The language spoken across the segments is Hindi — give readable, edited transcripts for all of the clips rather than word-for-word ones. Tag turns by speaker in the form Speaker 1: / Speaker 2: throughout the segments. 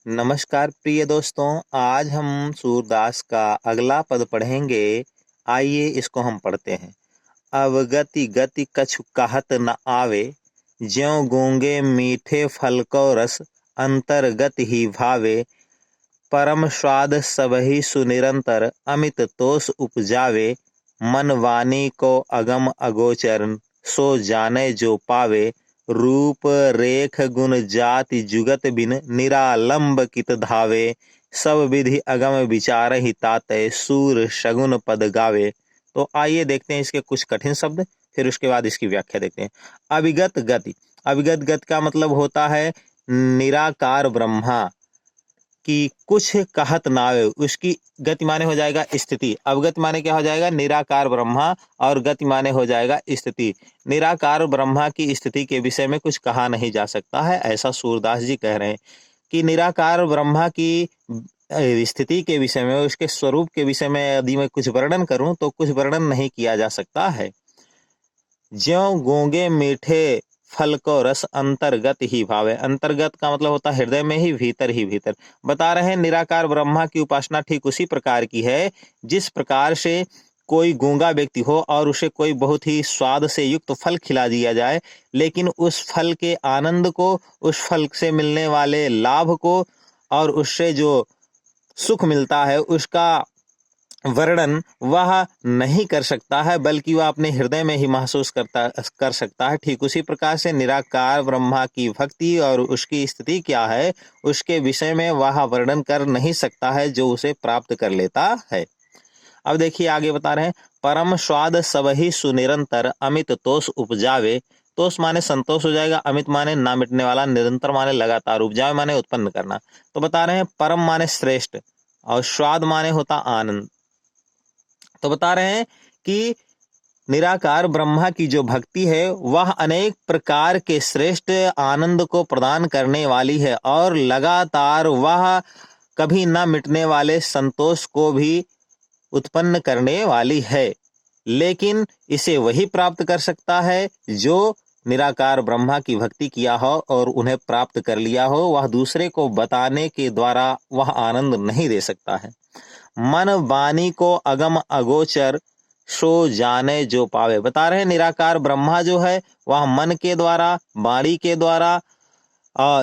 Speaker 1: नमस्कार प्रिय दोस्तों, आज हम सूरदास का अगला पद पढ़ेंगे। आइए इसको हम पढ़ते हैं। अवगति गति कछु कहत न आवे, ज्यों गूंगे मीठे फल को रस, अंतर्गत ही भावे। परम स्वाद सबहि सुनिरंतर, अमित तोष उपजावे। मन वाणी को अगम अगोचर, सो जाने जो पावे। रूप रेख गुण जाति जुगत बिन, निरालंब कित धावे। सब विधि अगम विचार ही ताते, सूर शगुन पद गावे। तो आइए देखते हैं इसके कुछ कठिन शब्द, फिर उसके बाद इसकी व्याख्या देखते हैं। अविगत गति। अविगत गति का मतलब होता है निराकार ब्रह्मा कि कुछ कहत नावे, उसकी गति माने हो जाएगा स्थिति। अवगत माने क्या हो जाएगा? निराकार ब्रह्मा, और गति माने हो जाएगा स्थिति। निराकार ब्रह्मा की स्थिति के विषय में कुछ कहा नहीं जा सकता है, ऐसा सूरदास जी कह रहे हैं कि निराकार ब्रह्मा की स्थिति के विषय में, उसके स्वरूप के विषय में यदि मैं कुछ वर्णन करूं तो कुछ वर्णन नहीं किया जा सकता है। ज्यों गूंगे मीठे फल को रस, अंतर्गत ही भावे। अंतर्गत का मतलब होता है हृदय में ही, भीतर ही भीतर। बता रहे हैं निराकार ब्रह्मा की उपासना ठीक उसी प्रकार की है जिस प्रकार से कोई गूंगा व्यक्ति हो और उसे कोई बहुत ही स्वाद से युक्त फल खिला दिया जाए, लेकिन उस फल के आनंद को, उस फल से मिलने वाले लाभ को और उससे जो सुख मिलता है उसका वर्णन वह नहीं कर सकता है, बल्कि वह अपने हृदय में ही महसूस कर सकता है। ठीक उसी प्रकार से निराकार ब्रह्मा की भक्ति और उसकी स्थिति क्या है, उसके विषय में वह वर्णन कर नहीं सकता है जो उसे प्राप्त कर लेता है। अब देखिए आगे बता रहे हैं, परम स्वाद सबहि सुनिरंतर, अमित तोष उपजावे। तोष माने संतोष हो जाएगा, अमित माने ना मिटने वाला, निरंतर माने लगातार, उपजावे माने उत्पन्न करना। तो बता रहे हैं परम माने श्रेष्ठ और स्वाद माने होता आनंद। तो बता रहे हैं कि निराकार ब्रह्मा की जो भक्ति है वह अनेक प्रकार के श्रेष्ठ आनंद को प्रदान करने वाली है और लगातार वह कभी न मिटने वाले संतोष को भी उत्पन्न करने वाली है। लेकिन इसे वही प्राप्त कर सकता है जो निराकार ब्रह्मा की भक्ति किया हो और उन्हें प्राप्त कर लिया हो। वह दूसरे को बताने के द्वारा वह आनंद नहीं दे सकता है। मन वाणी को अगम अगोचर, सो जाने जो पावे। बता रहे हैं निराकार ब्रह्मा जो है वह मन के द्वारा, वाणी के द्वारा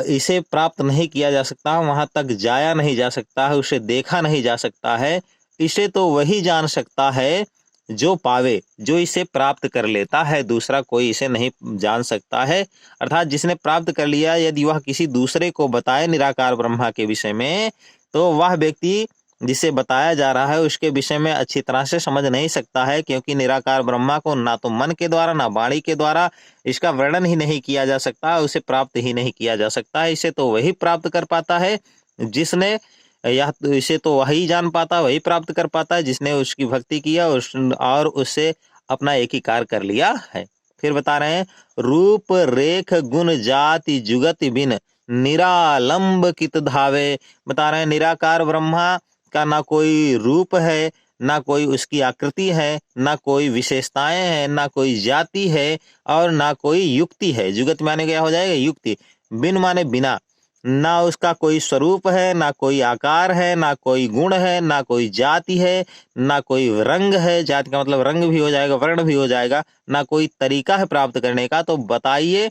Speaker 1: इसे प्राप्त नहीं किया जा सकता, वहां तक जाया नहीं जा सकता है, उसे देखा नहीं जा सकता है। इसे तो वही जान सकता है जो पावे, जो इसे प्राप्त कर लेता है, दूसरा कोई इसे नहीं जान सकता है। अर्थात जिसने प्राप्त कर लिया, यदि वह किसी दूसरे को बताए निराकार ब्रह्मा के विषय में, तो वह व्यक्ति जिसे बताया जा रहा है उसके विषय में अच्छी तरह से समझ नहीं सकता है, क्योंकि निराकार ब्रह्मा को ना तो मन के द्वारा ना वाणी के द्वारा इसका वर्णन ही नहीं किया जा सकता, उसे प्राप्त ही नहीं किया जा सकता है। इसे तो वही प्राप्त कर पाता है जिसने, यह इसे तो वही जान पाता, वही प्राप्त कर पाता है जिसने उसकी भक्ति किया और उससे अपना एकीकार कर लिया है। फिर बता रहे हैं, रूप रेख गुण जाति जुगत बिन, निरालंब कित धावे। बता रहे हैं निराकार ब्रह्मा का ना कोई रूप है, ना कोई उसकी आकृति है, ना कोई विशेषताएं हैं, ना कोई जाति है और ना कोई युक्ति है। जुगत माने क्या हो जाएगा? युक्ति। बिन माने बिना, ना उसका कोई स्वरूप है, ना कोई आकार है, ना कोई गुण है, ना कोई जाति है, ना कोई रंग है। जाति का मतलब रंग भी हो जाएगा, वर्ण भी हो जाएगा। ना कोई तरीका है प्राप्त करने का। तो बताइए,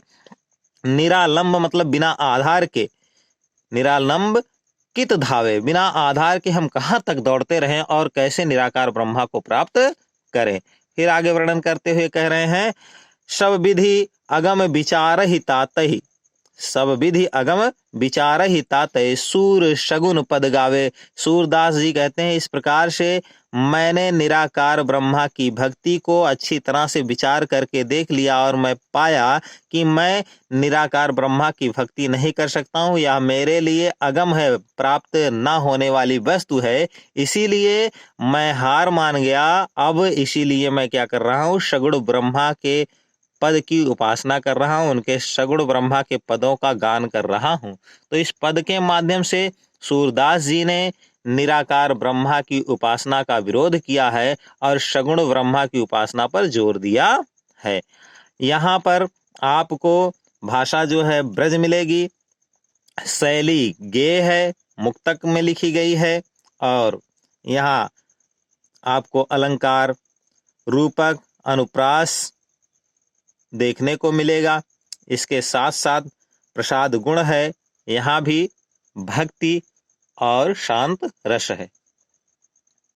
Speaker 1: निरालंब मतलब बिना आधार के, निरालंब कित धावे, बिना आधार के हम कहाँ तक दौड़ते रहें और कैसे निराकार ब्रह्मा को प्राप्त करें। फिर आगे वर्णन करते हुए कह रहे हैं, सब विधि अगम विचार ही तातहि, सब विधि अगम विचार ही तातय, सूर शगुन पद गावे। सूरदास जी कहते हैं इस प्रकार से मैंने निराकार ब्रह्मा की भक्ति को अच्छी तरह से विचार करके देख लिया और मैं पाया कि मैं निराकार ब्रह्मा की भक्ति नहीं कर सकता हूँ। यह मेरे लिए अगम है, प्राप्त न होने वाली वस्तु है, इसीलिए मैं हार मान गया। अब इसीलिए मैं क्या कर रहा हूँ, सगुण ब्रह्मा के पद की उपासना कर रहा हूँ, उनके सगुण ब्रह्मा के पदों का गान कर रहा हूँ। तो इस पद के माध्यम से सूरदास जी ने निराकार ब्रह्मा की उपासना का विरोध किया है और सगुण ब्रह्मा की उपासना पर जोर दिया है। यहाँ पर आपको भाषा जो है ब्रज मिलेगी, शैली गेय है, मुक्तक में लिखी गई है और यहाँ आपको अलंकार, रूपक, अनुप्रास देखने को मिलेगा। इसके साथ साथ प्रसाद गुण है, यहाँ भी भक्ति और शांत रस है।